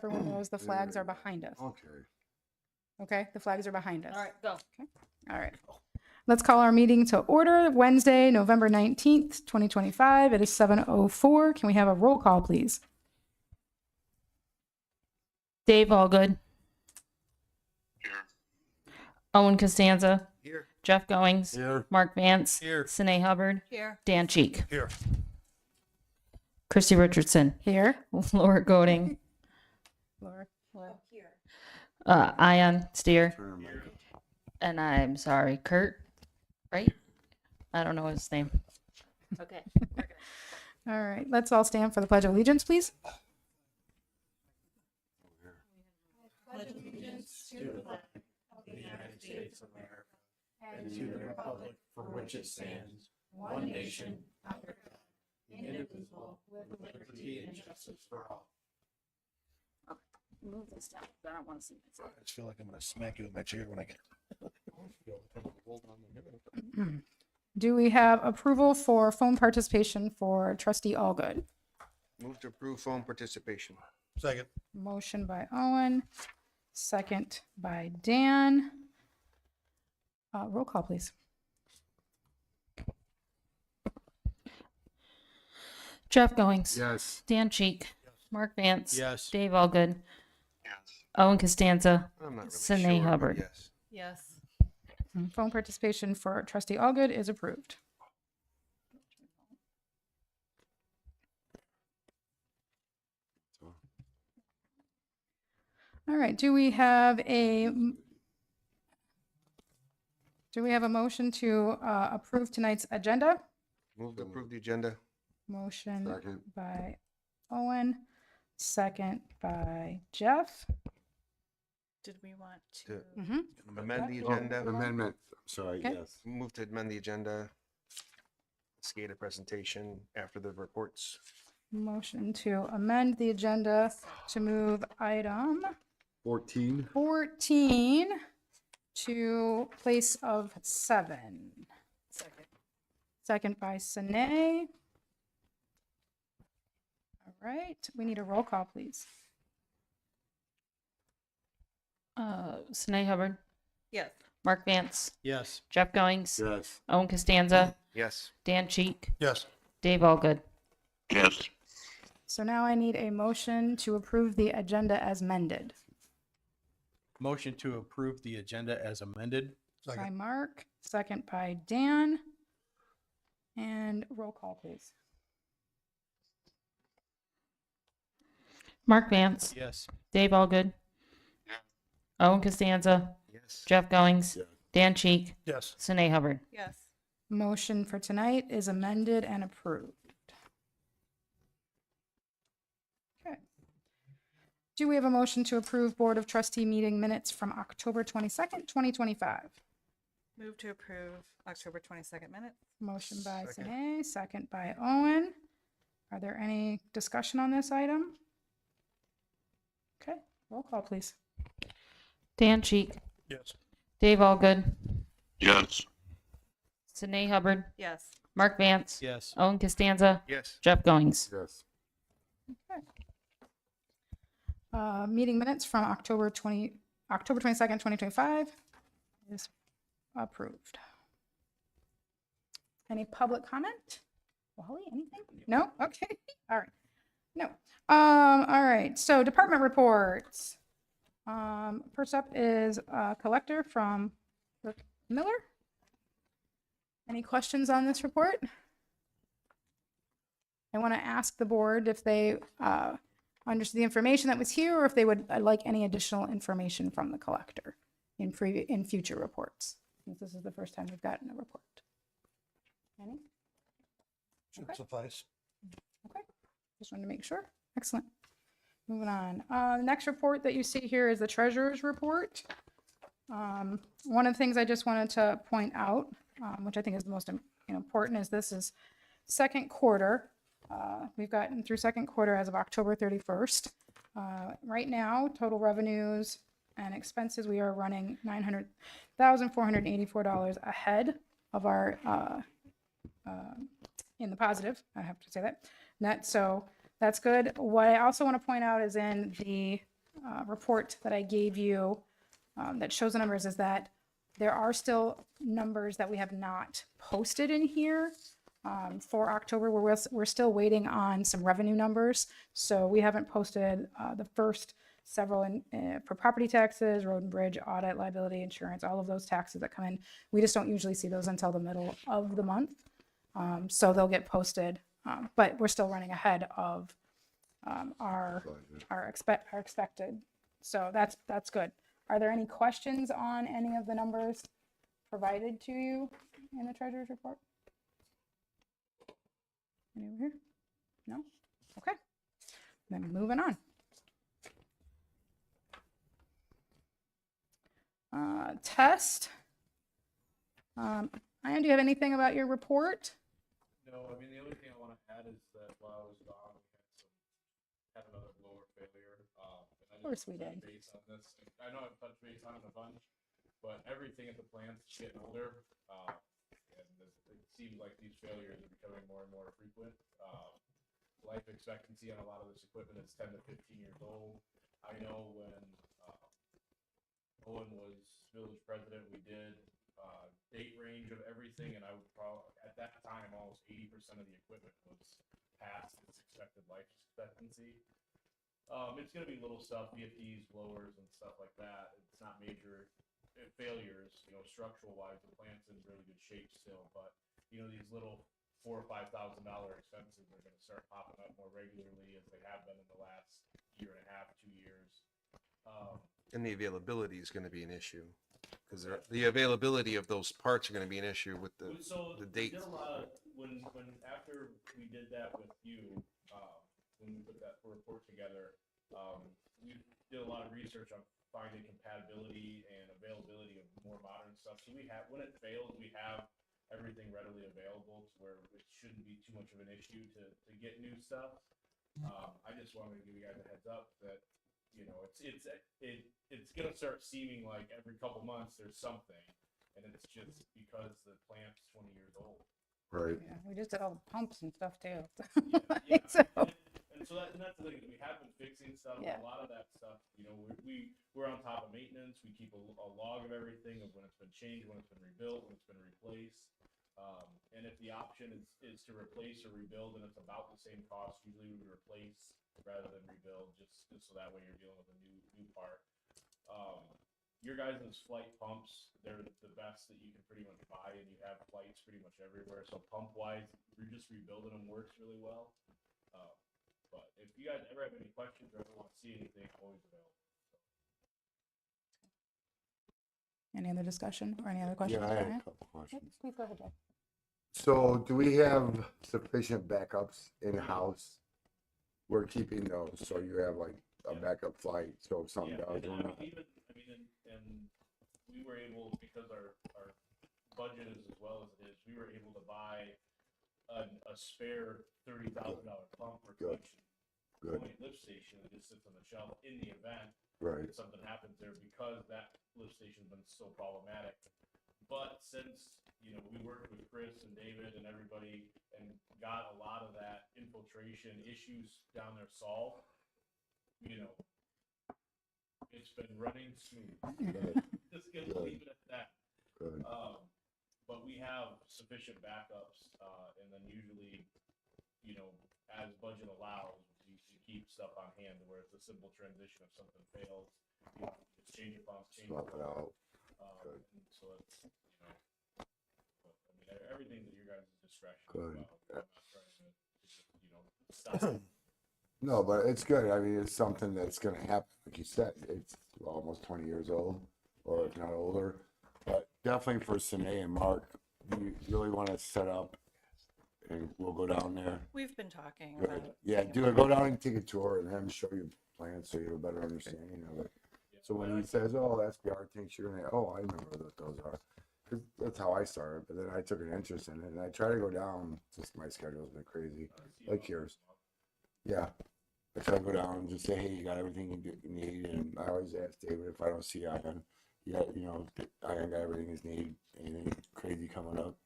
Everyone knows the flags are behind us. Okay. Okay, the flags are behind us. All right, go. All right. Let's call our meeting to order. Wednesday, November 19th, 2025. It is 7:04. Can we have a roll call, please? Dave Allgood. Here. Owen Costanza. Here. Jeff Goings. Here. Mark Vance. Here. Sine Hubbard. Here. Dan Cheek. Here. Christy Richardson. Here. Laura Goding. Laura. Here. Ion Steer. Turn on my- And I'm sorry, Kurt. Right? I don't know his name. Okay. All right. Let's all stand for the Pledge of Allegiance, please. And to the republic for which it stands, one nation, under God, indivisible, with liberty and justice for all. Move this down. I don't want to see this. I just feel like I'm gonna smack you in my chair when I get. Do we have approval for phone participation for Trustee Allgood? Move to approve phone participation. Second. Motion by Owen, second by Dan. Roll call, please. Jeff Goings. Yes. Dan Cheek. Mark Vance. Yes. Dave Allgood. Yes. Owen Costanza. I'm not really Sine sure, but Hubbard. Yes. Yes. Phone participation for Trustee Allgood is approved. All right, do we have a motion to approve tonight's agenda? Move to approve the agenda. Motion Second. by Owen, second by Jeff. Did we want To- to? Mhm. Amend the Oh, agenda. amendment. I'm sorry. Okay. Yes. Move to amend the agenda. SCADA presentation after the reports. Motion to amend the agenda to move item 14. 14 to place of 7. Second. Second by Sine. All right, we need a roll call, please. Sine Hubbard. Yes. Mark Vance. Yes. Jeff Goings. Yes. Owen Costanza. Yes. Dan Cheek. Yes. Dave Allgood. Yes. So now I need a motion to approve the agenda as amended. Motion to approve the agenda as amended. By Mark, second by Dan. And roll call, please. Mark Vance. Yes. Dave Allgood. Owen Costanza. Yes. Jeff Goings. Yes. Dan Cheek. Yes. Sine Hubbard. Yes. Motion for tonight is amended and approved. Okay. Do we have a motion to approve Board of Trustee meeting minutes from October 22nd, 2025? Move to approve October 22nd minutes. Motion by Second. Sine, second by Owen. Are there any discussion on this item? Okay, roll call, please. Dan Cheek. Yes. Dave Allgood. Yes. Sine Hubbard. Yes. Mark Vance. Yes. Owen Costanza. Yes. Jeff Goings. Yes. Meeting minutes from October 22nd, 2025 is approved. Any public comment? Wally, anything? No? Okay, all right. No. All right, so department reports. First up is collector from Rick Miller. Any questions on this report? I want to ask the board if they understood the information that was here, or if they would like any additional information from the collector in future reports. Since this is the first time we've gotten a report. Any? Should Okay. suffice. Okay, just wanted to make sure. Excellent. Moving on. The next report that you see here is the treasurer's report. One of the things I just wanted to point out, which I think is the most important, is this is second quarter. We've gotten through second quarter as of October 31st. Right now, total revenues and expenses, we are running $900,484 ahead of our in the positive, I have to say that, net, so that's good. What I also want to point out is in the report that I gave you that shows the numbers is that there are still numbers that we have not posted in here for October. We're still waiting on some revenue numbers. So we haven't posted the first several for property taxes, road and bridge, audit, liability, insurance, all of those taxes that come in. We just don't usually see those until the middle of the month. So they'll get posted, but we're still running ahead of our expected. So that's good. Are there any questions on any of the numbers provided to you in the treasurer's report? Any over here? No? Okay. Then moving on. Test. Ian, do you have anything about your report? No, I mean, the only thing I want to add is that while I was gone, we had another blower failure. Of course we did. Base on this. I know I've touched base on it a bunch, but everything at the plant's getting older. It seems like these failures are becoming more and more frequent. Life expectancy on a lot of this equipment is 10 to 15 years old. I know when Owen was village president, we did date range of everything, and I would probably, at that time, almost 80% of the equipment was past its expected life expectancy. It's going to be little stuff, VFDs, blowers, and stuff like that. It's not major failures, structural wise. The plant's in really good shape still, but these little $4,000 or $5,000 expenses are going to start popping up more regularly as they have been in the last year and a half, 2 years. And the availability is going to be an issue because the availability of those parts are going to be an issue with the We date. did a lot of, when after we did that with you, when we put that report together, we did a lot of research on finding compatibility and availability of more modern stuff. So when it fails, we have everything readily available to where it shouldn't be too much of an issue to get new stuff. I just wanted to give you guys a heads up that it's gonna start seeming like every couple months there's something, and it's just because the plant's 20 years old. Right. Yeah, we just did all the pumps and stuff too. Yeah. So, And that's the thing, we have been fixing stuff. Yeah. A lot of that stuff, we're on top of maintenance. We keep a log of everything, of when it's been changed, when it's been rebuilt, when it's been replaced. And if the option is to replace or rebuild, and it's about the same cost, usually we replace rather than rebuild, just so that way you're dealing with a new part. Your guys' flight pumps, they're the best that you can pretty much buy, and you have flights pretty much everywhere. So pump wise, we're just rebuilding them works really well. But if you guys ever have any questions or ever want to see anything, always available. any other discussion or any other questions? Yeah, I had Brian? a couple questions. Please go ahead, Jay. So do we have sufficient backups in-house? We're keeping those, so you have like a backup flight, so if something does or not. And we were able, because our budget is as well as it is, we were able to buy a spare $30,000 pump for Good. collection point lift station that just sits on the shelf in the event Right. that something happens there, because that lift station's been so problematic. But since we worked with Chris and David and everybody and got a lot of that infiltration issues down there solved, it's been running smooth. Just gonna leave it at that. Good. But we have sufficient backups, and then usually, as budget allows, we keep stuff on hand where it's a simple transition. If something fails, just change your pumps, change your Swap it out. Good. and so it's, everything that your guys' discretion. Good. I'm not trying to stop. No, but it's good. I mean, it's something that's gonna happen. Like you said, it's almost 20 years old, or if not older. But definitely for Sine and Mark, you really want to set up, and we'll go down there. We've been talking Good. about. Yeah, go down and take a tour and have him show you plans so you have a better understanding of it. So when he says, "Oh, that's PR tanks," you're gonna, "Oh, I remember what those are." 'Cause that's how I started. But then I took an interest in it, and I try to go down. Just my schedule's been crazy, like yours. Yeah. I try to go down and just say, "Hey, you got everything you need," and I always ask David if I don't see Ian. Yeah, Ian got everything he's need. Anything crazy coming up,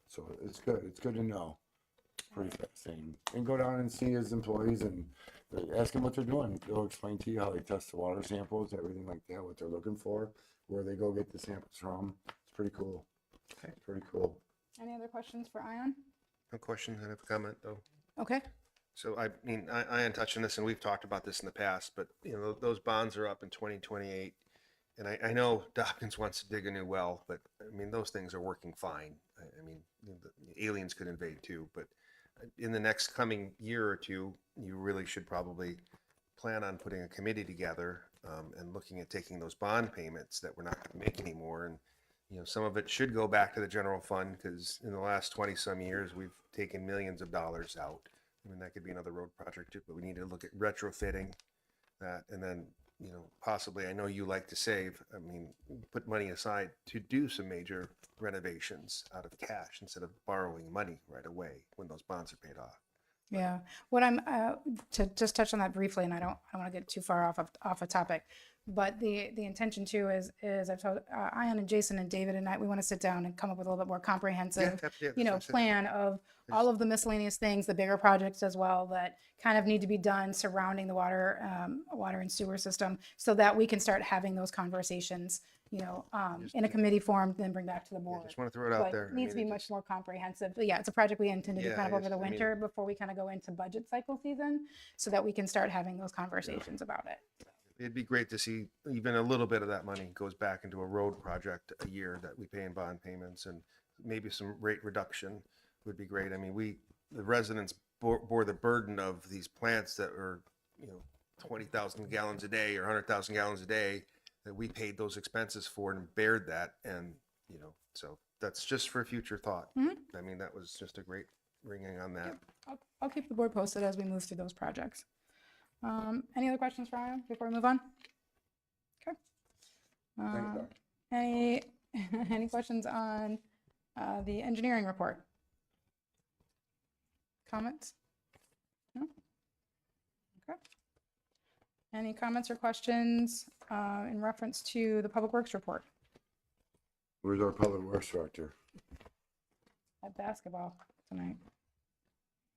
so it's good. It's good to know. Pretty fascinating. And go down and see his employees and ask them what they're doing. They'll explain to you how they test the water samples, everything like that, what they're looking for, where they go get the samples from. It's pretty cool. Okay. Pretty cool. Any other questions for Ion? No question, I have a comment though. Okay. So I mean, I am touching this and we've talked about this in the past, but you know, those bonds are up in 2028. And I know Dawkins wants to dig a new well, but I mean, those things are working fine. I mean, the aliens could invade too, but in the next coming year or two, you really should probably plan on putting a committee together and looking at taking those bond payments that we're not going to make anymore. And, you know, some of it should go back to the general fund because in the last 20 some years, we've taken millions of dollars out. I mean, that could be another road project too, but we need to look at retrofitting that. And then, you know, possibly, I know you like to save, I mean, put money aside to do some major renovations out of cash instead of borrowing money right away when those bonds are paid off. Yeah, what I'm to just touch on that briefly, and I don't want to get too far off a topic, but the intention too is I've told Ian and Jason and David and I, we want to sit down and come up with a little bit more comprehensive, plan of all of the miscellaneous things, the bigger projects as well that kind of need to be done surrounding the water and sewer system, so that we can start having those conversations, in a committee form, then bring back to the I board. just want to throw it out But there. it needs to be much more comprehensive. But yeah, it's a project we intend to do Yeah, kind of it over is. the I mean- winter before we kind of go into budget cycle season, so that we can start having those conversations about it. It'd be great to see even a little bit of that money goes back into a road project a year that we pay in bond payments, and maybe some rate reduction would be great. I mean, the residents bore the burden of these plants that are, 20,000 gallons a day or 100,000 gallons a day, that we paid those expenses for and bared that. And, so that's just for future thought. Mhm. I mean, that was just a great ringing on that. I'll keep the board posted as we move through those projects. Any other questions for Ian before we move on? Okay. Thanks, Doc. Any any questions on the engineering report? Comments? No? Okay. Any comments or questions in reference to the Public Works report Where's our public works director? at basketball tonight?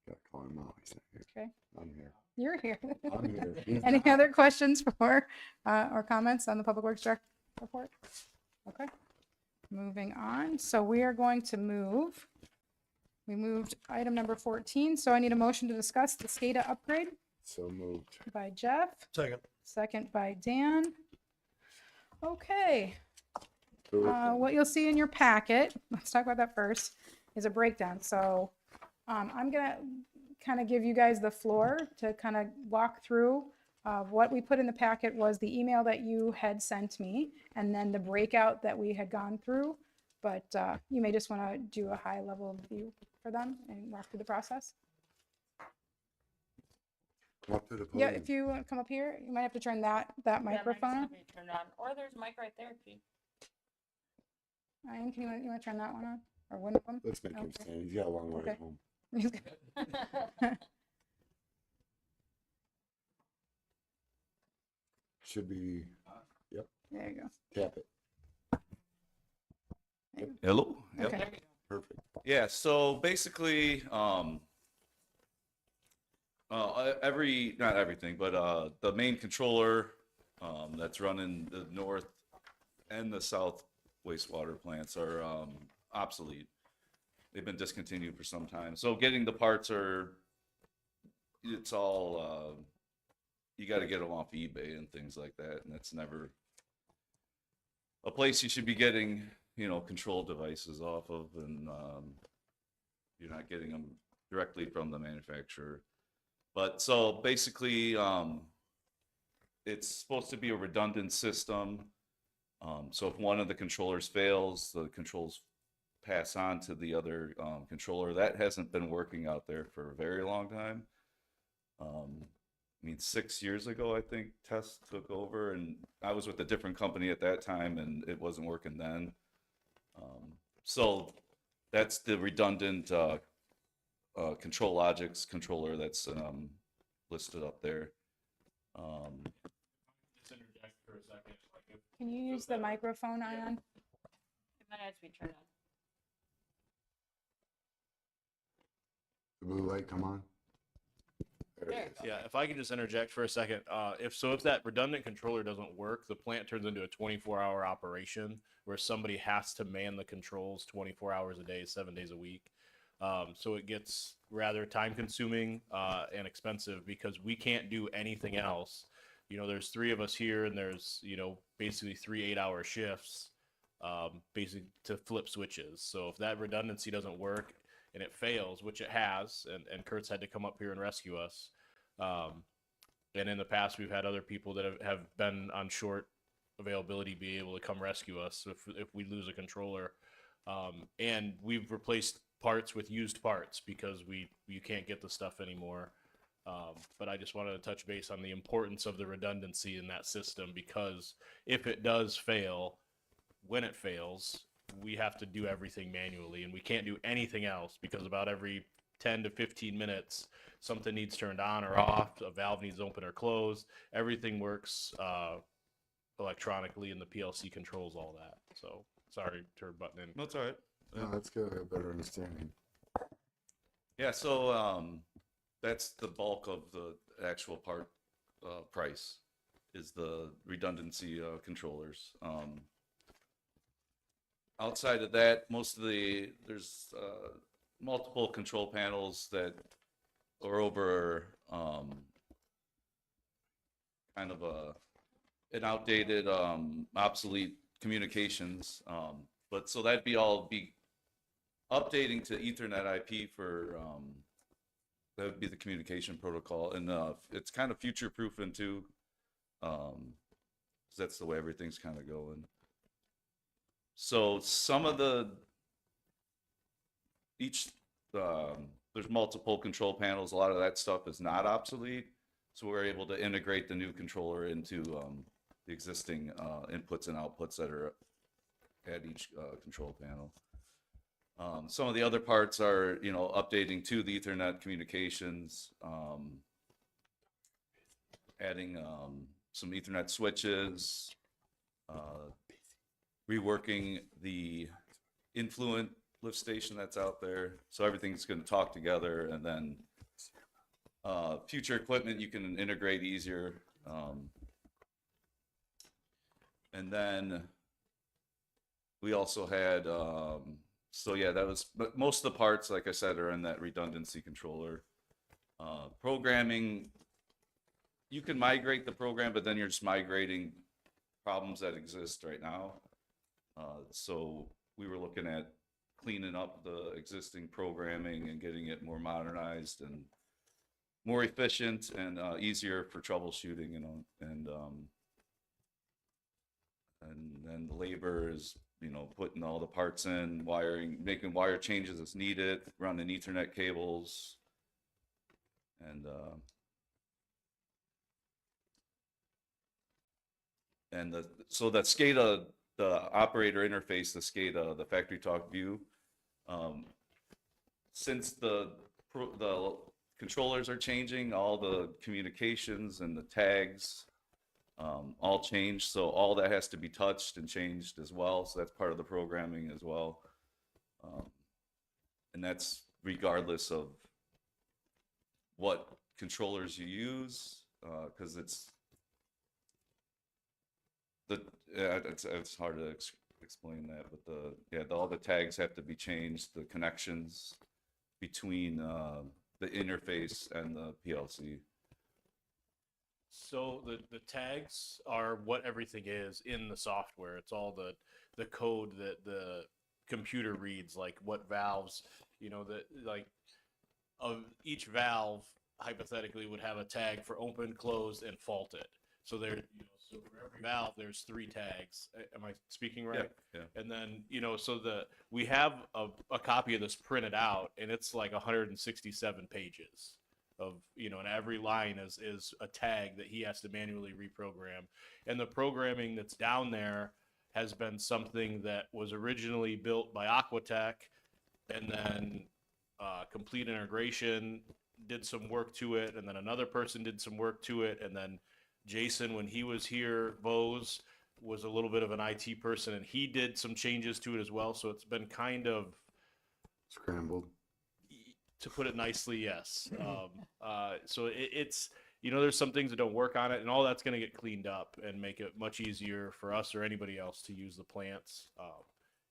Gotta call him out. He's not here. Okay, I'm here. you're here. I'm here. He's Any not. other questions for or comments on the Public Works Direct report? Okay, moving on. So we are going to we moved item number 14. So I need a motion to discuss the SCADA upgrade So moved. by Jeff, Second. second by Dan. Okay, Do it. what you'll see in your packet, let's talk about that first, is a breakdown. So I'm gonna kind of give you guys the floor to kind of walk through. What we put in the packet was the email that you had sent me, and then the breakout that we had gone through. But you may just want to do a high level view for them and walk through the process. Come up to the Yeah, podium. if you want to come up here, you might have to turn that microphone on. Turned on, or there's a mic right there. Ian, you want to turn that one on, or one of them? Let's make him Okay. stand. He's got a long way Okay. home. Should be, There you go. tap it. Hello. Yep. Okay. Perfect. Yeah. So basically, not everything, but the main controller that's running the north and the south wastewater plants are obsolete. They've been discontinued for some time. So getting the parts it's all you got to get them off eBay and things like that, and that's never a place you should be getting control devices off of, and you're not getting them directly from the manufacturer. But so basically, it's supposed to be a redundant system. So if one of the controllers fails, the controls pass on to the other controller. That hasn't been working out there for a very long time. I mean, 6 years ago, I think Test took over, and I was with a different company at that time, and it wasn't working then. So that's the redundant Control Logics controller that's listed up there. Just interject for a second. Like if Can you use the microphone, Ian? It might have to be turned on. The blue light come on? There it is. Yeah, if I could just interject for a second, if that redundant controller doesn't work, the plant turns into a 24-hour operation where somebody has to man the controls 24 hours a day, 7 days a week. So it gets rather time consuming and expensive because we can't do anything else. There's 3 of us here and there's, basically 3 8-hour shifts, basically to flip switches. So if that redundancy doesn't work and it fails, which it has, and Kurt's had to come up here and rescue us. And in the past, we've had other people that have been on short availability be able to come rescue us if we lose a controller. And we've replaced parts with used parts because you can't get the stuff anymore. But I just wanted to touch base on the importance of the redundancy in that system, because if it does fail, when it fails, we have to do everything manually and we can't do anything else because about every 10 to 15 minutes, something needs turned on or off, a valve needs open or closed. Everything works electronically and the PLC controls all that. So sorry to button in. No, it's all right. No, that's good. I have a better understanding. Yeah, so that's the bulk of the actual part price is the redundancy controllers. Outside of that, there's multiple control panels that are over kind of an outdated, obsolete communications. But so that'd be updating to Ethernet IP for that would be the communication protocol, and it's kind of future proofing too. 'Cause that's the way everything's kind of going. So some of there's multiple control panels. A lot of that stuff is not obsolete. So we're able to integrate the new controller into the existing inputs and outputs that are at each control panel. Some of the other parts are, updating to the Ethernet communications, adding some Ethernet switches, reworking the influent lift station that's out there. So everything's going to talk together, and then future equipment you can integrate easier. And then we also had, but most of the parts, like I said, are in that redundancy controller. Programming, you can migrate the program, but then you're just migrating problems that exist right now. So we were looking at cleaning up the existing programming and getting it more modernized and more efficient and easier for troubleshooting, and then the labor is, putting all the parts in, wiring, making wire changes as needed, running Ethernet cables, and so that SCADA, the operator interface, the SCADA, the factory talk view, since the controllers are changing, all the communications and the tags all changed. So all that has to be touched and changed as well. So that's part of the programming as well. And that's regardless of what controllers you use, because it's hard to explain that, but all the tags have to be changed, the connections between the interface and the PLC. So the tags are what everything is in the software. It's all the code that the computer reads, like what valves, of each valve hypothetically would have a tag for open, closed, and faulted. So so for every valve, there's 3 tags. Am I speaking right? Yeah. And then, we have a copy of this printed out, and it's like 167 pages of, and every line is a tag that he has to manually reprogram. And the programming that's down there has been something that was originally built by Aquatech, and then Complete Integration did some work to it, and then another person did some work to it, and then Jason, when he was here, Bose, was a little bit of an IT person, and he did some changes to it as well. So it's been kind of Scrambled. To put it nicely, yes. So it's, there's some things that don't work on it, and all that's going to get cleaned up and make it much easier for us or anybody else to use the plants.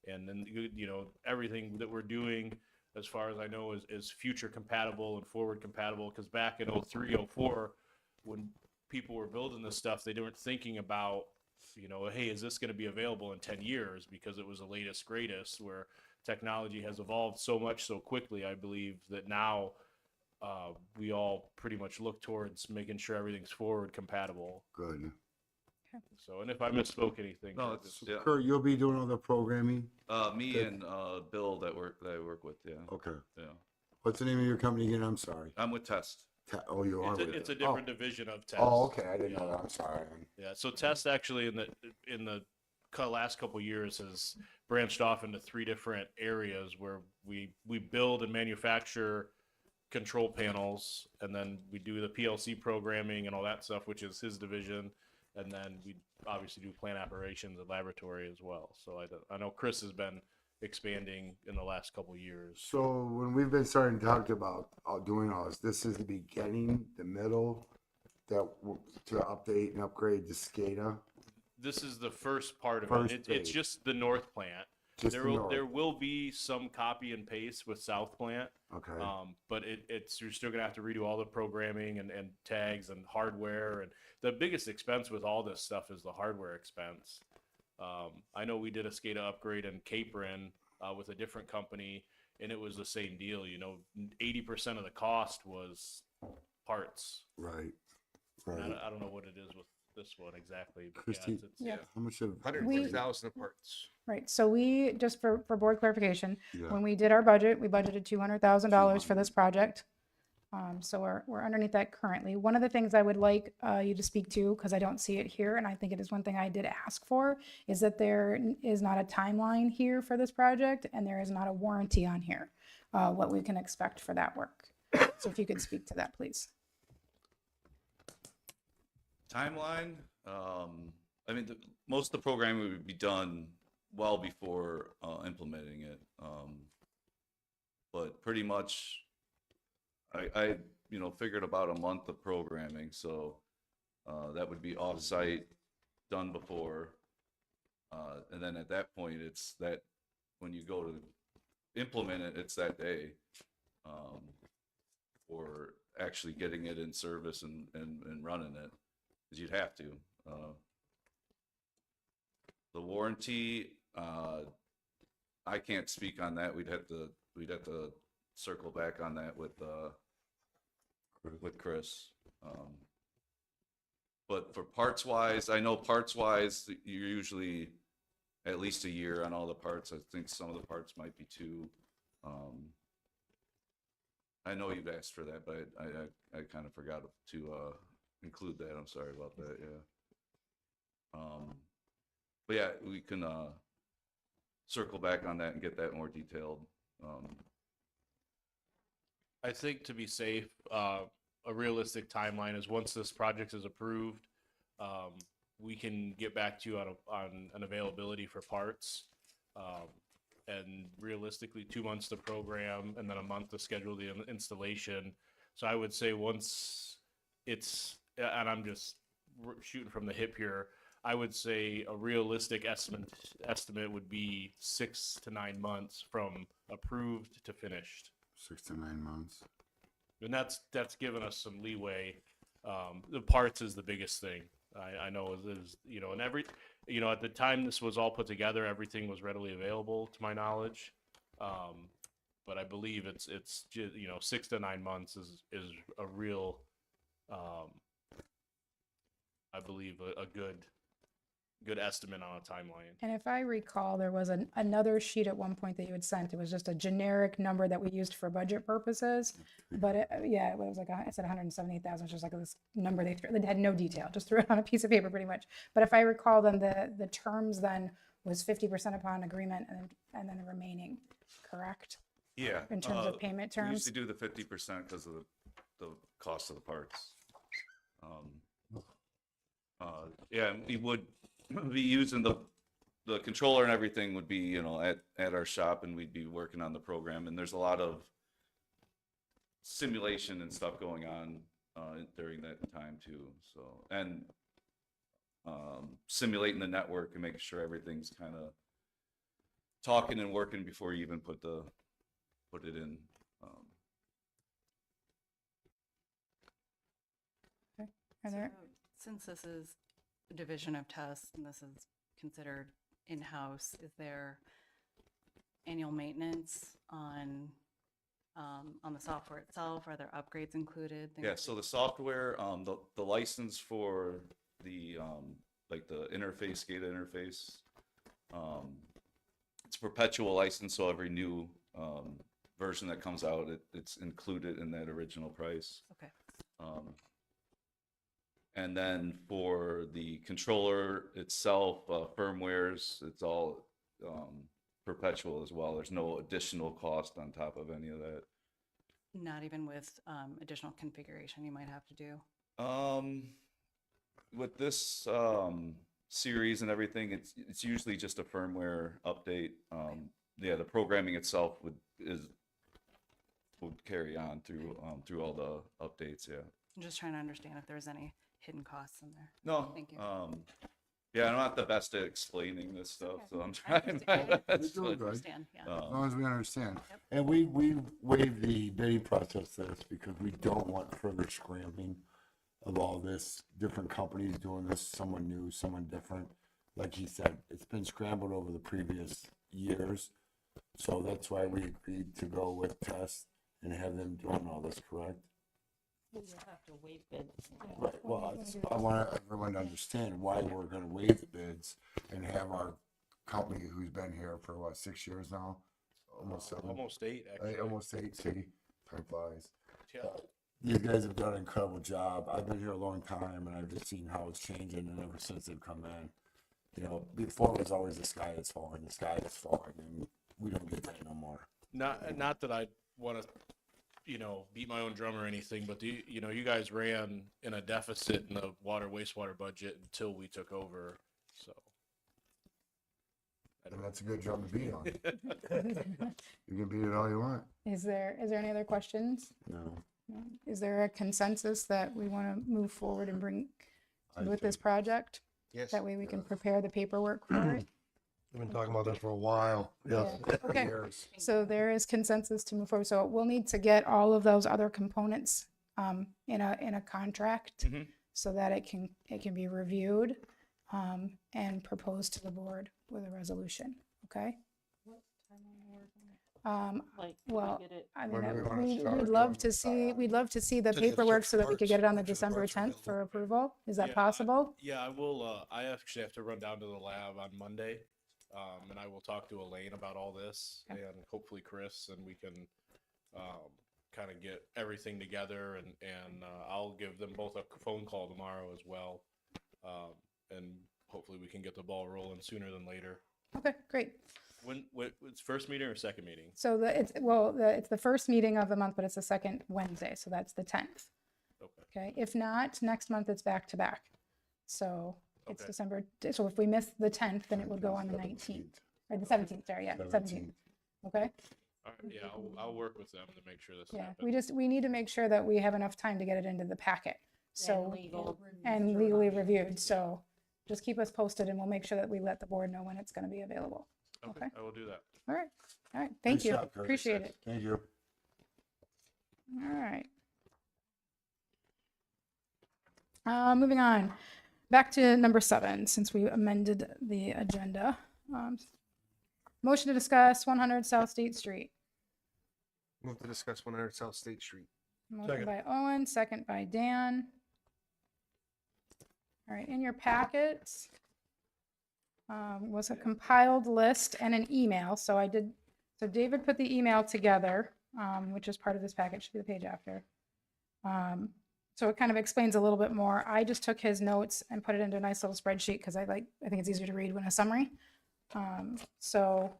And then, everything that we're doing, as far as I know, is future compatible and forward compatible. Because back in 03, 04, when people were building this stuff, they weren't thinking about, hey, is this going to be available in 10 years? Because it was the latest, greatest, where technology has evolved so much so quickly. I believe that now we all pretty much look towards making sure everything's forward compatible. Good. So, and if I misspoke anything, No, just- it's, yeah. Kurt, you'll be doing all the programming? Me Good. and Bill that I work with, yeah. Okay. Yeah. What's the name of your company again? I'm sorry. I'm with Test. Oh, you are with it's a it. different division of test. Oh, okay. I didn't know that. I'm sorry. Yeah, so test actually in the last couple years has branched off into 3 different areas where we build and manufacture control panels, and then we do the PLC programming and all that stuff, which is his division, and then we obviously do plant operations and laboratory as well. So I know Chris has been expanding in the last couple years. So when we've been starting to talk about doing all this is the beginning, the middle, to update and upgrade the SCADA. This is the first part of First it. It's phase. just the north plant. Just the north. There will be some copy and paste with south plant. Okay. But it's you're still gonna have to redo all the programming and tags and hardware, and the biggest expense with all this stuff is the hardware expense. I know we did a SCADA upgrade in Capron with a different company, and it was the same deal. 80% of the cost was parts. Right. And Right. I don't know what it is with this one exactly, but Christy- Yeah. How much of? 140,000 parts. Right, so we, just for board clarification, Yeah. when we did our budget, we budgeted $200,000 for this project. So we're underneath that currently. One of the things I would like you to speak to, because I don't see it here, and I think it is one thing I did ask for, is that there is not a timeline here for this project, and there is not a warranty on here, what we can expect for that work. So if you could speak to that, please. Timeline, I mean, most of the programming would be done well before implementing it. But pretty much, I figured about a month of programming, so that would be off-site, done before. And then at that point, it's that, when you go to implement it, it's that day. For actually getting it in service and running it. Because you'd have to. The warranty, I can't speak on that. We'd have to circle back on that with Chris. But for parts wise, I know parts wise, you're usually at least a year on all the parts. I think some of the parts might be 2. I know you've asked for that, but I kind of forgot to include that. I'm sorry about that. Yeah. But yeah, we can circle back on that and get that more detailed. I think to be safe, a realistic timeline is once this project is approved, we can get back to you on an availability for parts. And realistically 2 months to program and then a month to schedule the installation. So I would say once it's, and I'm just shooting from the hip here, I would say a realistic estimate would be 6 to 9 months from approved to finished. 6 to 9 months. And that's given us some leeway. The parts is the biggest thing. I know is and at the time this was all put together, everything was readily available to my knowledge. But I believe it's 6 to 9 months is a real, I believe a good estimate on a timeline. And if I recall, there was another sheet at one point that you had sent. It was just a generic number that we used for budget purposes. But it was like, it said 178,000, which was like this number they had no detail, just threw it on a piece of paper pretty much. But if I recall, then the terms then was 50% upon agreement and then the remaining, correct? Yeah. In terms of payment We terms? usually do the 50% because of the cost of the parts. Yeah, we would be using the controller and everything would be, at our shop, and we'd be working on the program. And there's a lot of simulation and stuff going on during that time too. So, and simulating the network and making sure everything's kind of talking and working before you even put it in. Are there, So, since this is a division of tests and this is considered in-house, is there annual maintenance on the software itself? Are there upgrades included? Things Yeah, like so the software, the license for the like the interface, SCADA interface, it's a perpetual license, so every new version that comes out, it's included in that original price. Okay. And then for the controller itself, firmwares, it's all perpetual as well. There's no additional cost on top of any of that. Not even with additional configuration you might have to do. With this series and everything, it's usually just a firmware update. Yeah, the programming itself would carry on through all the updates. Yeah. I'm just trying to understand if there's any hidden costs in there. No. Thank you. Yeah, I'm not the best at explaining this stuff, okay. so I'm I trying understand. my You're best. doing but, good. Understand, yeah. As long as we understand. Yep. And we waived the bidding process for this because we don't want further scrambling of all this, different companies doing this, someone new, someone different. Like he said, it's been scrambled over the previous years. So that's why we agreed to go with Test and have them doing all this, correct? You have to waive bids. Right, well, I want everyone to understand why we're gonna waive the bids and have our company who's been here for what, 6 years now? Almost 7. Almost 8, actually. Almost 8, see, time flies. Yeah. You guys have done an incredible job. I've been here a long time and I've just seen how it's changing, and ever since they've come in. You know, before it was always the sky is falling, and we don't get that no more. Not that I want to, beat my own drum or anything, but you guys ran in a deficit in the water wastewater budget until we took over. So And that's a good drum to beat on. You can beat it all you want. is there any other questions? No. No? Is there a consensus that we want to move forward and bring I with this think- project? Yes. That way we can prepare the paperwork for it. We've been talking about this for a while. Yes. Yeah. Okay, Years. so there is consensus to move forward. So we'll need to get all of those other components in a contract Mhm. so that it can be reviewed and proposed to the board with a resolution. Okay. Like, Well, get it. I When mean, do we wanna we'd start? love to see the To the paperwork so that we could get it on the parts, which are the December parts 10th for available. approval. Is that Yeah, possible? yeah, I will. I actually have to run down to the lab on Monday, and I will talk to Elaine about all this, Okay. and hopefully Chris, and we can kind of get everything together, and I'll give them both a phone call tomorrow as well, and hopefully we can get the ball rolling sooner than later. Okay, great. It's first meeting or second meeting? So it's the first meeting of the month, but it's the second Wednesday, so that's the 10th. Okay. Okay, if not, next month it's back to back. So it's Okay. December, so if we miss the 10th, then it would go on the 19th, or the 17th, sorry, yeah, 17th. Okay, All right, yeah, I'll work with them to make sure this yeah, happens. we need to make sure that we have enough time to get it into the packet. So, legal. and legally reviewed, so just keep us posted and we'll make sure that we let the board know when it's gonna be available. Okay, okay. I will do that. All right, thank Good you, job, Kurt. appreciate it. Thank you. All right. Moving on, back to number 7, since we amended the agenda. Motion to discuss 100 South State Street. Move to discuss 100 South State Street. Motion Second. by Owen, second by Dan. All right, in your packets was a compiled list and an email. So David put the email together, which is part of this package, should be the page after. So it kind of explains a little bit more. I just took his notes and put it into a nice little spreadsheet because I think it's easier to read when a summary. So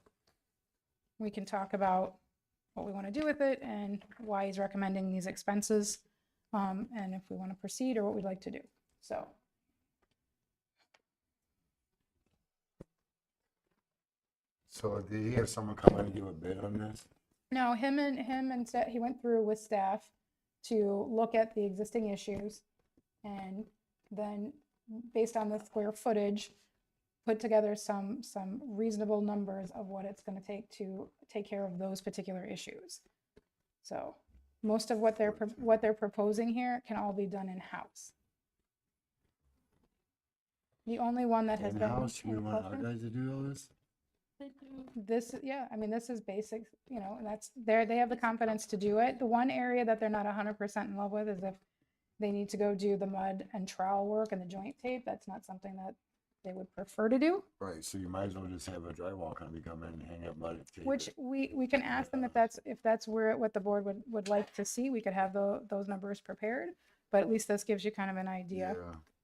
we can talk about what we want to do with it and why he's recommending these expenses, and if we want to proceed or what we'd like to do. So. So did you have someone come in and give a bid on this? No, him and he went through with staff to look at the existing issues and then based on the square footage, put together some reasonable numbers of what it's going to take care of those particular issues. So most of what they're proposing here can all be done in-house. The only one that has been In-house, we in want our question- guys to do all this? This, yeah, I mean, this is basic, you know, and that's, they have the confidence to do it. The one area that they're not 100% in love with is if they need to go do the mud and trowel work and the joint tape. That's not something that they would prefer to do, Right, so you might as well just have a drywall company come in and hang up mud. tape which it. we can ask them if that's what the board would like to see. We could have those numbers prepared, but at least this gives you kind of an idea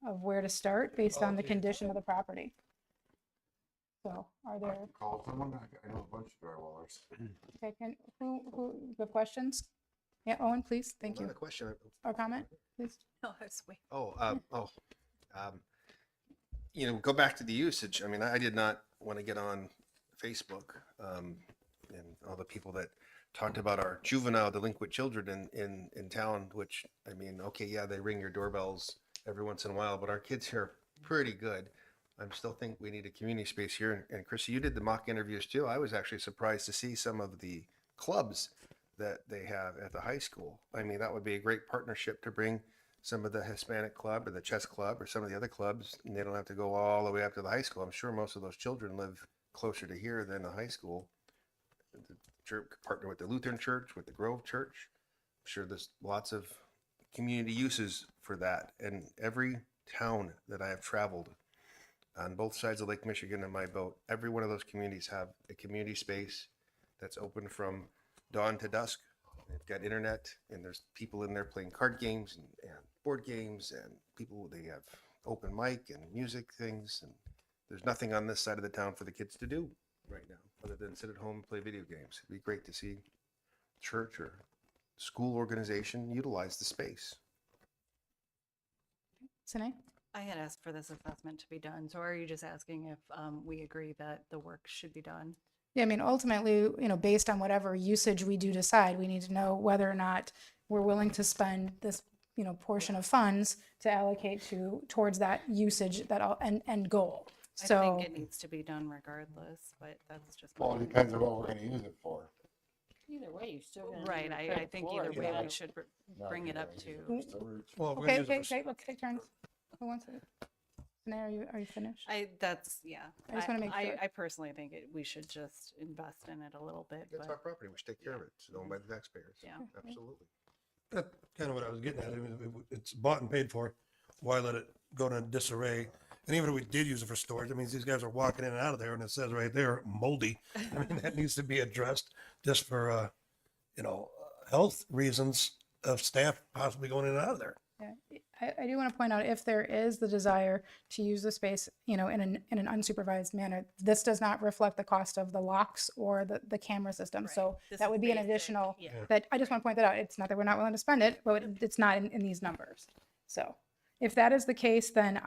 Yeah. of where to start based on the condition of the property. So are there, Call someone, I know a bunch of drywallers. okay, who, the questions? Yeah, Owen, please, thank you. Another question. Or comment, please? No, I was waiting. Go back to the usage. I mean, I did not want to get on Facebook and all the people that talked about our juvenile delinquent children in town, which, I mean, okay, yeah, they ring your doorbells every once in a while, but our kids here are pretty good. I still think we need a community space here. And Chrissy, you did the mock interviews too. I was actually surprised to see some of the clubs that they have at the high school. I mean, that would be a great partnership to bring some of the Hispanic club or the chess club or some of the other clubs, and they don't have to go all the way up to the high school. I'm sure most of those children live closer to here than the high school. The church partner with the Lutheran Church, with the Grove Church. I'm sure there's lots of community uses for that. And every town that I have traveled on both sides of Lake Michigan in my boat, every one of those communities have a community space that's open from dawn to dusk. They've got internet, and there's people in there playing card games and board games, and they have open mic and music things, and there's nothing on this side of the town for the kids to do right now other than sit at home and play video games. It'd be great to see church or school organization utilize the space. Sine? I had asked for this assessment to be done, so are you just asking if we agree that the work should be done? Yeah, I mean, ultimately, you know, based on whatever usage we do decide, we need to know whether or not we're willing to spend this, you know, portion of funds to allocate towards that usage, end goal. I So, think it needs to be done regardless, but that's just. Well, it depends on what we're gonna use it for. Either way, you're still gonna. Right, I think either way we should bring it up to. Well, we're okay, gonna use it okay, let's take turns. Who wants it? Sine, are you finished? I just wanna make sure. I personally think we should just invest in it a little bit, It's our but property. We should take care of it. It's owned by the taxpayers. yeah. Absolutely. That's kind of what I was getting at. I mean, it's bought and paid for. Why let it go into disarray? And even if we did use it for storage, I mean, these guys are walking in and out of there and it says right there, moldy. I mean, that needs to be addressed just for, health reasons of staff possibly going in and out of there. Yeah, I do want to point out, if there is the desire to use the space, you know, in an unsupervised manner, this does not reflect the cost of the locks or the camera system. Right. So This that is would be an basic, additional, yeah. that, I just want to point that out. It's not that we're not willing to spend it, but it's not in these numbers. So if that is the case, then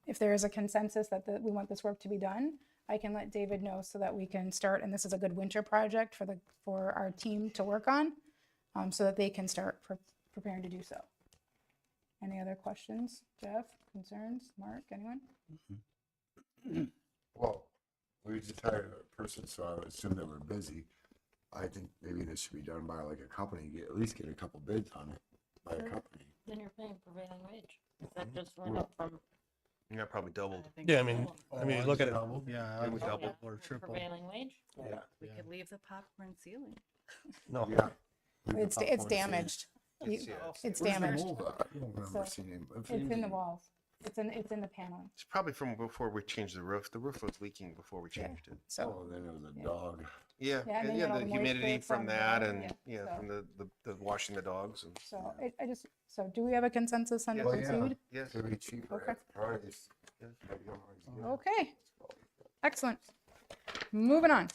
if there is a consensus that we want this work to be done, I can let David know so that we can start, and this is a good winter project for our team to work on, so that they can start preparing to do so. Any other questions, Jeff, concerns, Mark, anyone? Well, we just hired a person, so I would assume that we're busy. I think maybe this should be done by like a company, at least get a couple bids on it by a company. Then you're paying prevailing wage. That just went up from. Yeah, probably doubled. Yeah, I mean, look at it. Yeah, It would double. or triple. Prevailing wage? Yeah. We could leave the popcorn ceiling. No. Yeah. It's damaged. It's- yeah, It's Where's the damaged. mold at? I don't remember So, seeing it. It's in the walls. It's in the paneling. It's probably from before we changed the roof. The roof was leaking before we changed it. So, Oh, then it was a dog. Yeah, Yeah, and then and you yeah, know, the the humidity moisture from from that the- and, yeah, so- from the washing the dogs and. so so do we have a consensus on to Well, yeah. proceed? Yes. It's gonna be cheaper Okay. at the price. Okay, excellent. Moving on.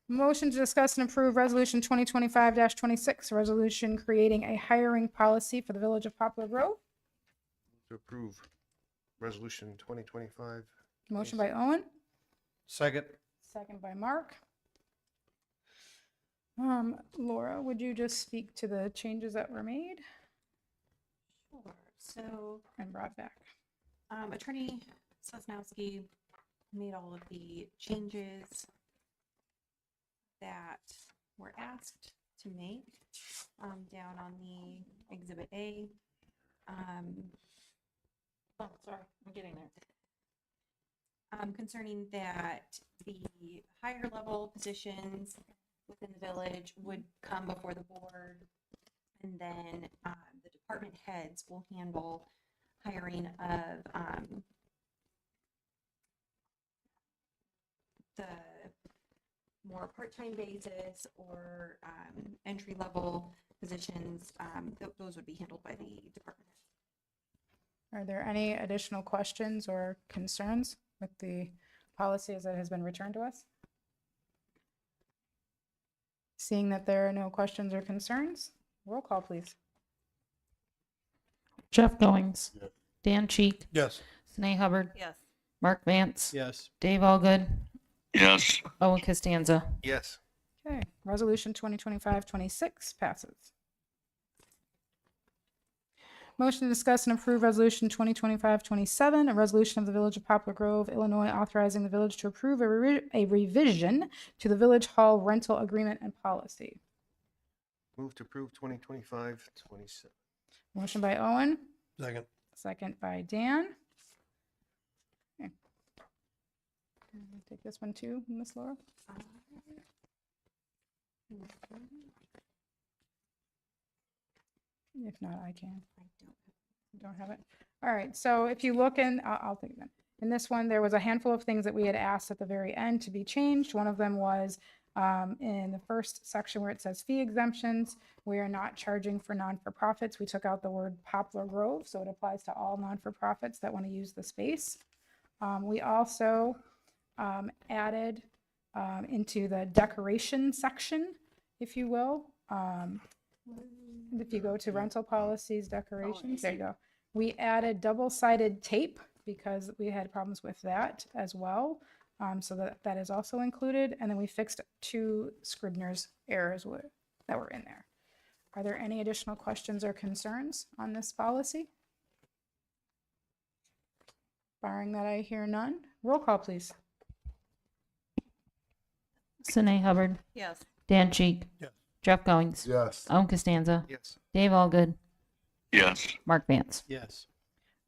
Motion to discuss and approve resolution 2025-26, resolution creating a hiring policy for the village of Poplar Grove. To approve resolution 2025. Motion by Owen, Second. second by Mark. Laura, would you just speak to the changes that were made Sure. So, and brought back? Attorney Sosnowski made all of the changes that were asked to make, down on the Exhibit A. Oh, sorry, I'm getting there. Concerning that the higher level positions within the village would come before the board. And then the department heads will handle hiring of the more part-time basis or entry-level positions. Those would be handled by the department heads. Are there any additional questions or concerns with the policy as it has been returned to us? Seeing that there are no questions or concerns, roll call, please. Jeff Goings. Yes. Dan Cheek. Yes. Sine Hubbard. Yes. Mark Vance. Yes. Dave Allgood. Yes. Owen Costanza. Yes. Okay, resolution 2025-26 passes. Motion to discuss and approve resolution 2025-27, a resolution of the Village of Poplar Grove, Illinois, authorizing the village to approve a revision to the Village Hall rental agreement and policy. Move to approve 2025-27. Motion by Owen, Second. second by Dan. Okay. Take this one too, Miss Laura. If not, I can. Don't have it. All right, so if you look in, I'll take it then. In this one, there was a handful of things that we had asked at the very end to be changed. One of them was in the first section where it says fee exemptions, we are not charging for non-for-profits. We took out the word Poplar Grove, so it applies to all non-for-profits that want to use the space. We also added into the decoration section, if you will. If you go to rental policies, decorations, there you go. We added double-sided tape because we had problems with that as well. So that is also included. And then we fixed 2 Scribner's errors that were in there. Are there any additional questions or concerns on this policy? Barring that, I hear none. Roll call, please. Sine Hubbard. Yes. Dan Cheek. Yes. Jeff Goings. Yes. Owen Costanza. Yes. Dave Allgood. Yes. Mark Vance. Yes.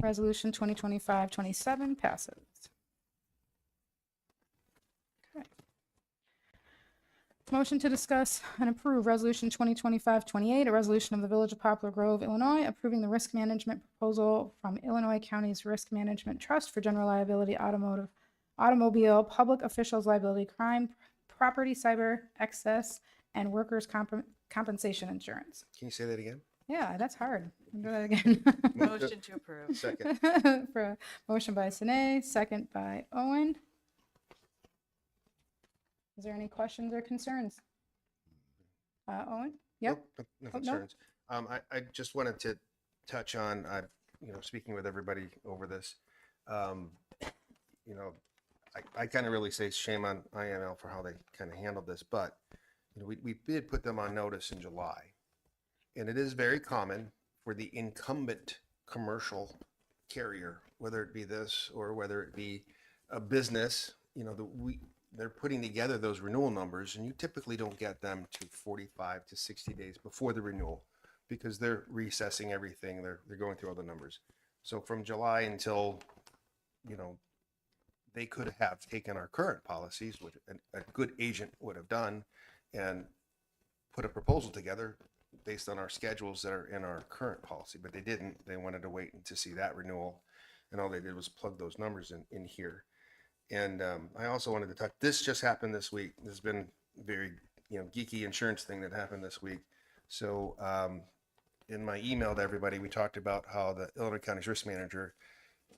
Resolution 2025-27 passes. Okay. Motion to discuss and approve Resolution 2025-28, a resolution of the Village of Poplar Grove, Illinois, approving the risk management proposal from Illinois County's Risk Management Trust for general liability, automobile, public officials liability, crime, property, cyber, excess, and workers' compensation insurance. Can you say that again? Yeah, that's hard. I'll do that again. Motion to approve. Second. For a motion by Sine, second by Owen. Is there any questions or concerns? Owen? Yep. Nope, no Oh, no? concerns. I just wanted to touch on, speaking with everybody over this, I kind of really say shame on IML for how they kind of handled this, but we did put them on notice in July. And it is very common for the incumbent commercial carrier, whether it be this or whether it be a business, they're putting together those renewal numbers, and you typically don't get them to 45 to 60 days before the renewal because they're reassessing everything. They're going through all the numbers. So from July until, they could have taken our current policies, which a good agent would have done, and put a proposal together based on our schedules that are in our current policy, but they didn't. They wanted to wait to see that renewal, and all they did was plug those numbers in here. And I also wanted to touch, this just happened this week. This has been very, geeky insurance thing that happened this week. So in my email to everybody, we talked about how the Illinois County's risk manager,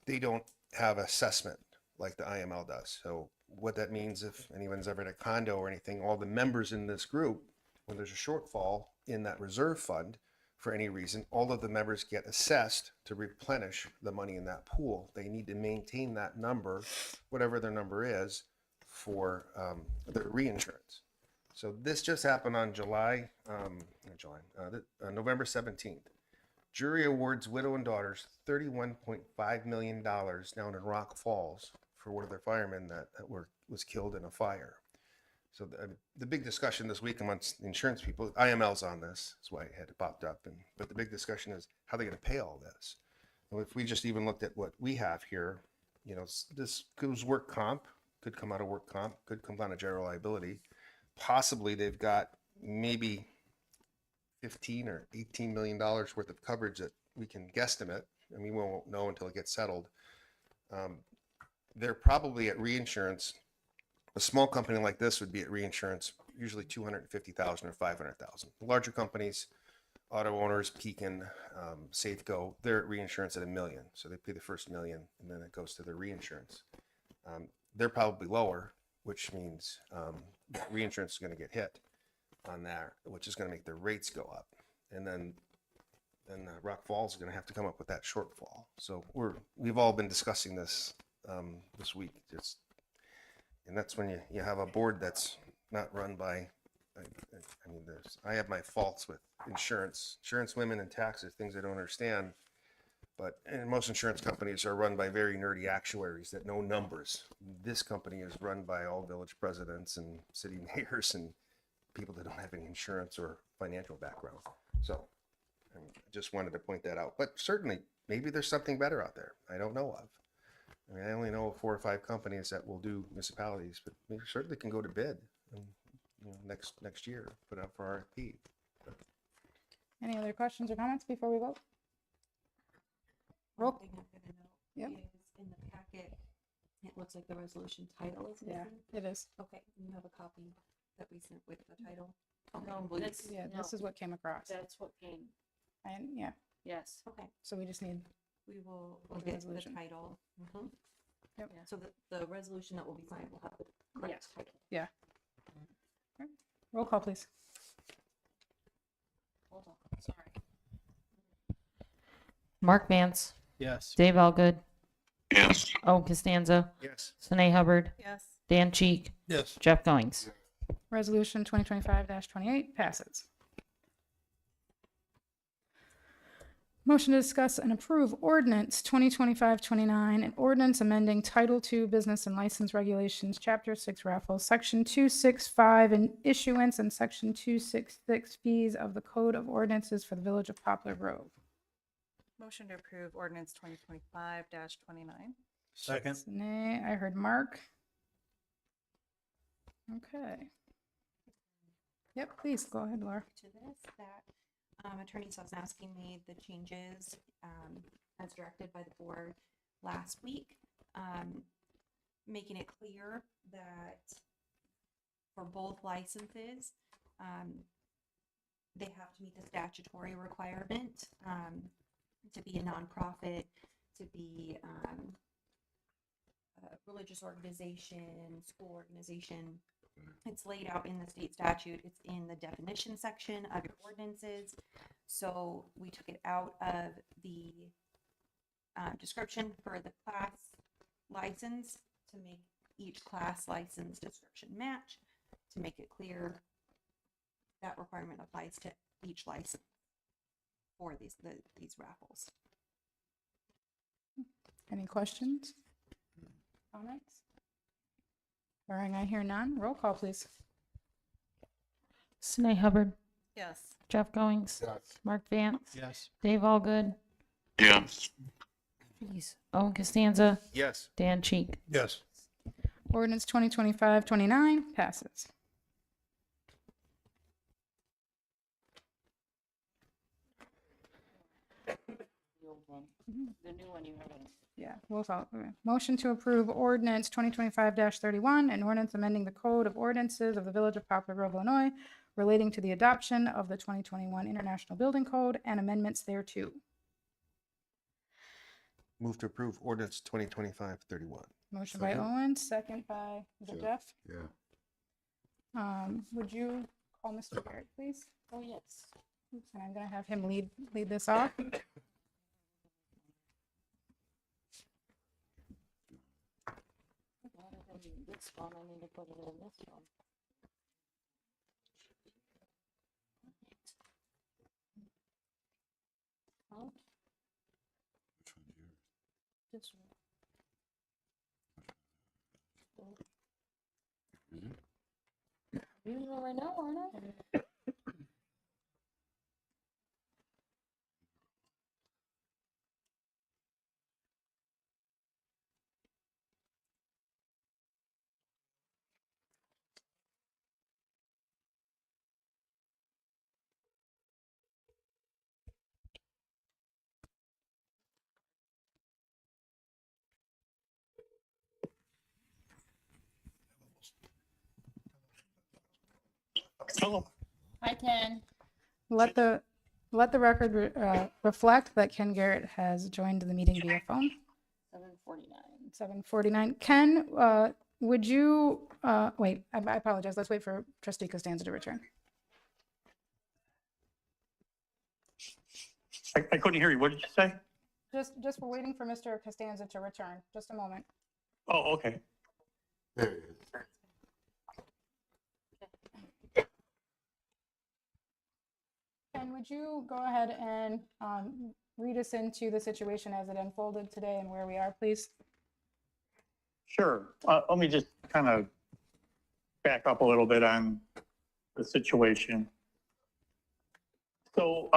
they don't have assessment like the IML does. So what that means, if anyone's ever at a condo or anything, all the members in this group, when there's a shortfall in that reserve fund for any reason, all of the members get assessed to replenish the money in that pool. They need to maintain that number, whatever their number is, for their reinsurance. So this just happened on November 17th. Jury awards widow and daughters $31.5 million down in Rock Falls for one of their firemen that was killed in a fire. So the big discussion this week amongst insurance people, IML's on this, that's why it had popped up. But the big discussion is how they're going to pay all this. Well, if we just even looked at what we have here, you know, this goes work comp, could come out of work comp, could come out of general liability. Possibly they've got maybe 15 or 18 million dollars worth of coverage that we can guesstimate. I mean, we won't know until it gets settled. They're probably at reinsurance. A small company like this would be at reinsurance, usually 250,000 or 500,000. The larger companies, auto owners, Pekin, Safeco, they're at reinsurance at $1 million. So they pay the first $1 million and then it goes to their reinsurance. They're probably lower, which means reinsurance is going to get hit on that, which is going to make their rates go up. And then Rock Falls is going to have to come up with that shortfall. So we've all been discussing this this week. And that's when you have a board that's not run by, I mean, I have my faults with insurance women and taxes, things I don't understand. And most insurance companies are run by very nerdy actuaries that know numbers. This company is run by all village presidents and city mayors and people that don't have any insurance or financial background. So I just wanted to point that out. But certainly, maybe there's something better out there I don't know of. I mean, I only know of 4 or 5 companies that will do municipalities, but we certainly can go to bid and, next year, put out for RFP. Any other questions or comments before we vote? One Roll. thing I'm gonna note Yep. is in the packet, it looks like the resolution title is Yeah, missing. it is. Okay, and you have a copy that we sent with the title? No, Okay, that's, Yeah, this is what came across. that's what came, And yeah, yes. Okay, so we just need, we'll With the get the resolution. title. Mhm. Yep. Yeah. So the resolution that will be signed will have the correct title. roll call, please. Hold on, sorry. Mark Vance, Yes. Dave Allgood. Yes. Owen Costanza, Yes. Sine Hubbard, Yes. Dan Cheek, Yes. Jeff Goings. Resolution 2025-28 passes. Motion to discuss and approve ordinance 2025-29, an ordinance amending Title II Business and License Regulations, Chapter 6 raffles, Section 265 and issuance, and Section 266 fees of the Code of Ordinances for the Village of Poplar Grove. Motion to approve ordinance 2025-29. Second. Nay, I heard Mark. Okay. Yep, please, go ahead, Laura. To this, that Attorney Sosnowski made the changes as directed by the board last week, making it clear that for both licenses, they have to meet the statutory requirement to be a nonprofit, to be a religious organization, school organization. It's laid out in the state statute. It's in the definition section of your ordinances. So we took it out of the description for the class license to make each class license description match, to make it clear that requirement applies to each license for these raffles. Any questions? Comments? Hearing I hear none, roll call, please. Sine Hubbard, Yes. Jeff Goings, Yes. Mark Vance, Yes. Dave Allgood. Yes. Jeez. Owen Costanza, Yes. Dan Cheek. Yes. Ordinance 2025-29 passes. The old one. The new one you haven't. Yeah, we'll follow. Okay. Motion to approve ordinance 2025-31, an ordinance amending the Code of Ordinances of the Village of Poplar Grove, Illinois, relating to the adoption of the 2021 International Building Code and amendments thereto. Move to approve ordinance 2025-31. Motion by Second. Owen, second by, is it Jeff. Jeff? Yeah. Would you call Mr. Garrett, please? Oh, yes. And I'm gonna have him lead this off. This one, I need to put it in this one. Usual right now, aren't I? I can. Let the record reflect that Ken Garrett has joined the meeting via phone. 7:49. 7:49. Ken, would you, wait, I apologize. Let's wait for Trustee Costanza to return. I couldn't hear you. What did you say? Just we're waiting for Mr. Costanza to return. Just a moment. Oh, okay. There he is. Ken, would you go ahead and read us into the situation as it unfolded today and where we are, please? Sure. Let me just kind of back up a little bit on the situation. So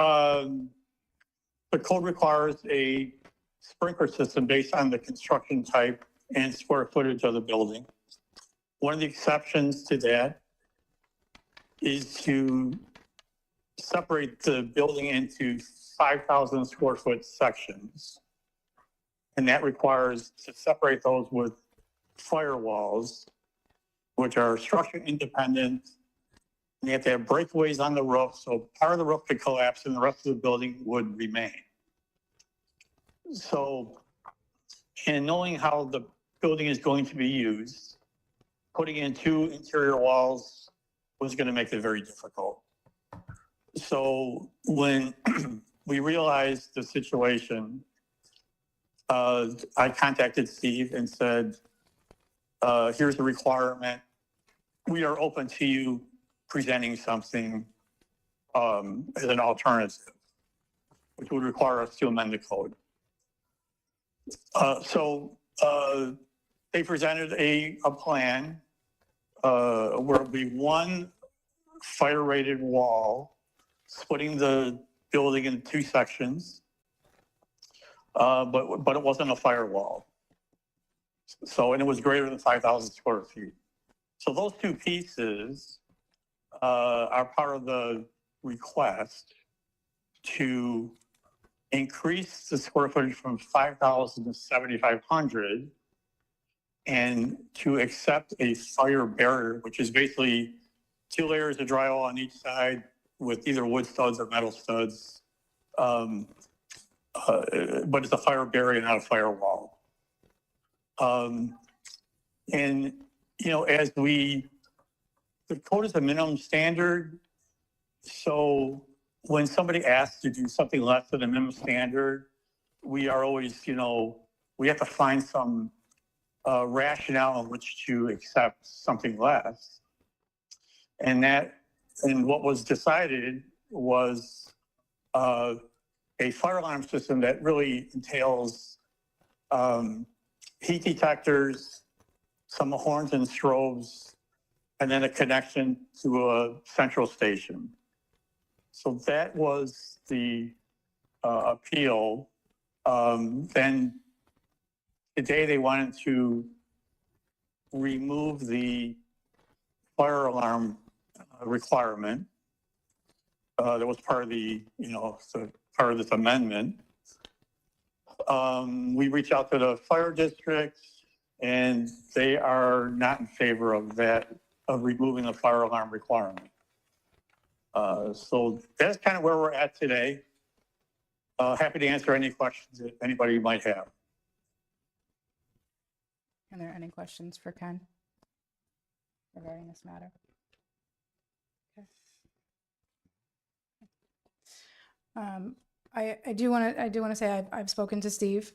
the code requires a sprinkler system based on the construction type and square footage of the building. One of the exceptions to that is to separate the building into 5,000 square foot sections. And that requires to separate those with firewalls, which are structure independent. And you have to have breakaways on the roof, so part of the roof could collapse and the rest of the building would remain. So, and knowing how the building is going to be used, putting in 2 interior walls was going to make it very difficult. So when we realized the situation, I contacted Steve and said, here's the requirement. We are open to you presenting something as an alternative, which would require us to amend the code. So they presented a plan where it would be one fire-rated wall splitting the building into 2 sections, but it wasn't a firewall. So, and it was greater than 5,000 square feet. So those 2 pieces are part of the request to increase the square footage from 5,000 to 7,500 and to accept a fire barrier, which is basically 2 layers of drywall on each side with either wood studs or metal studs. But it's a fire barrier, not a firewall. And, you know, as the code is a minimum standard. So when somebody asks to do something less than a minimum standard, we are always, you know, we have to find some rationale in which to accept something less. And what was decided was a fire alarm system that really entails heat detectors, some horns and strobes, and then a connection to a central station. So that was the appeal. Then today they wanted to remove the fire alarm requirement. That was part of the, you know, so part of this amendment. We reached out to the fire district and they are not in favor of that, of removing the fire alarm requirement. So that's kind of where we're at today. Happy to answer any questions that anybody might have. Are there any questions for Ken regarding this matter? Okay. I do want to say I've spoken to Steve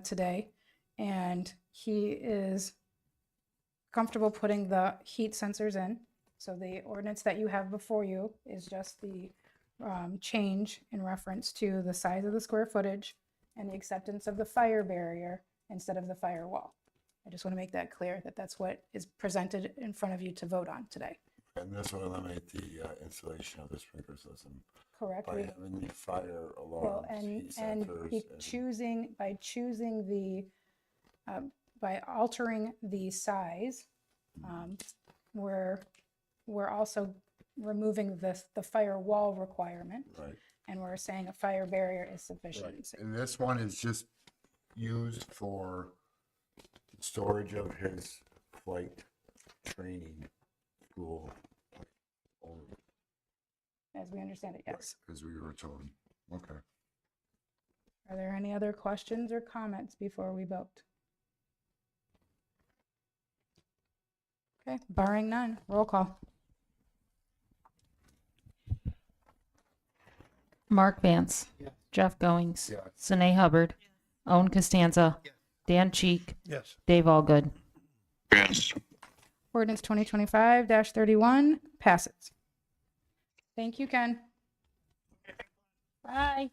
today, and he is comfortable putting the heat sensors in. So the ordinance that you have before you is just the change in reference to the size of the square footage and the acceptance of the fire barrier instead of the firewall. I just want to make that clear that that's what is presented in front of you to vote on today. And this will eliminate the installation of the sprinkler system Correct? by We- having the fire Well, alarms, heat and sensors, by choosing the, by altering the size, we're also removing the firewall requirement, right. and we're saying a fire barrier is Right. sufficient. And this one is just used for storage of his flight training school. only, As we understand it, yes. As we were told. Okay. Are there any other questions or comments before we vote? Okay, barring none, roll call. Mark Vance. Jeff Goings. Yes. Sine Hubbard. Owen Costanza. Dan Cheek. Yes. Dave Allgood. Yes. Ordinance 2025-31 passes. Thank you, Ken. Bye.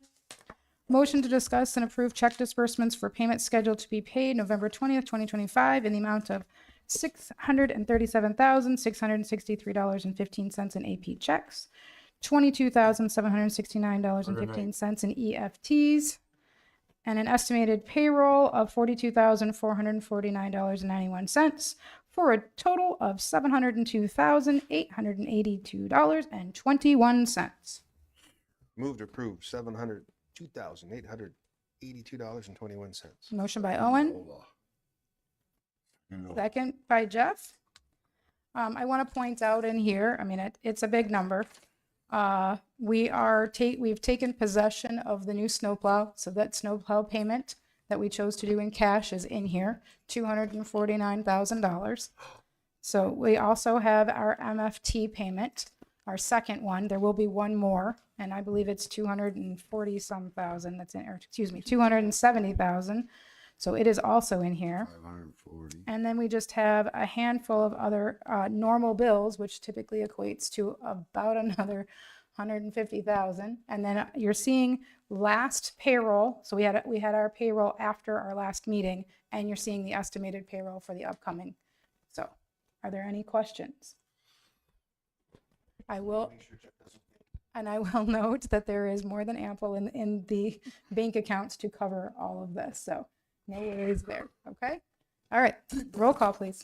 Motion to discuss and approve check disbursements for payment scheduled to be paid November 20th, 2025 in the amount of $637,663.15 in AP checks, $22,769.15 in EFTs, and an estimated payroll of $42,449.91 for a total of $702,882.21. Move to approve $702,882.21. Motion by Owen, second by Jeff. I want to point out in here, I mean, it's a big number. We've taken possession of the new snowplow, so that snowplow payment that we chose to do in cash is in here, $249,000. So we also have our MFT payment, our second one. There will be one more, and I believe it's 240 some thousand that's in, or excuse me, 270,000. So it is also in here. 540. And then we just have a handful of other normal bills, which typically equates to about another 150,000. And then you're seeing last payroll. So we had our payroll after our last meeting, and you're seeing the estimated payroll for the upcoming. So, are there any questions? I will note that there is more than ample in the bank accounts to cover all of this. So, no worries there. Okay. All right. Roll call, please.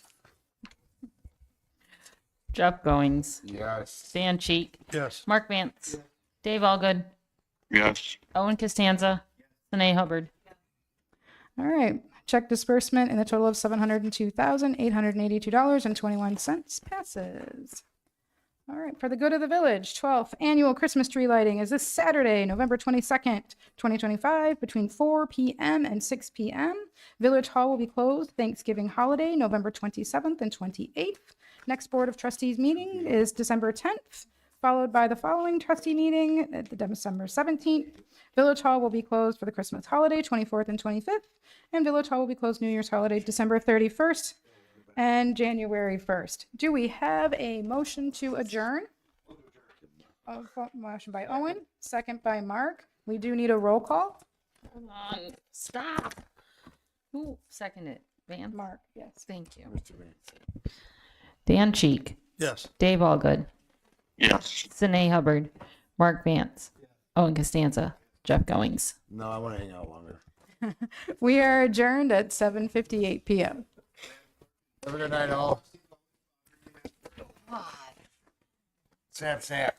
Jeff Goings. Yes. Dan Cheek. Yes. Mark Vance. Dave Allgood. Yes. Owen Costanza. Sine Hubbard. All right. Check disbursement in the total of $702,882.21 passes. All right. For the good of the village, 12th annual Christmas tree lighting is this Saturday, November 22nd, 2025, between 4 p.m. and 6 p.m. Village Hall will be closed Thanksgiving holiday, November 27th and 28th. Next Board of Trustees meeting is December 10th, followed by the following trustee meeting at the December 17th. Village Hall will be closed for the Christmas holiday, 24th and 25th, and Village Hall will be closed New Year's holiday, December 31st and January 1st. Do we have a motion to adjourn? Motion by Owen, second by Mark. We do need a roll call. Hold on. Stop. Who seconded? Vance? Mark, yes. Thank you. Dan Cheek. Yes. Dave Allgood. Yes. Sine Hubbard. Mark Vance. Owen Costanza. Jeff Goings. No, I want to hang out longer. We are adjourned at 7:58 p.m. Have a good night, all. Snap, snap.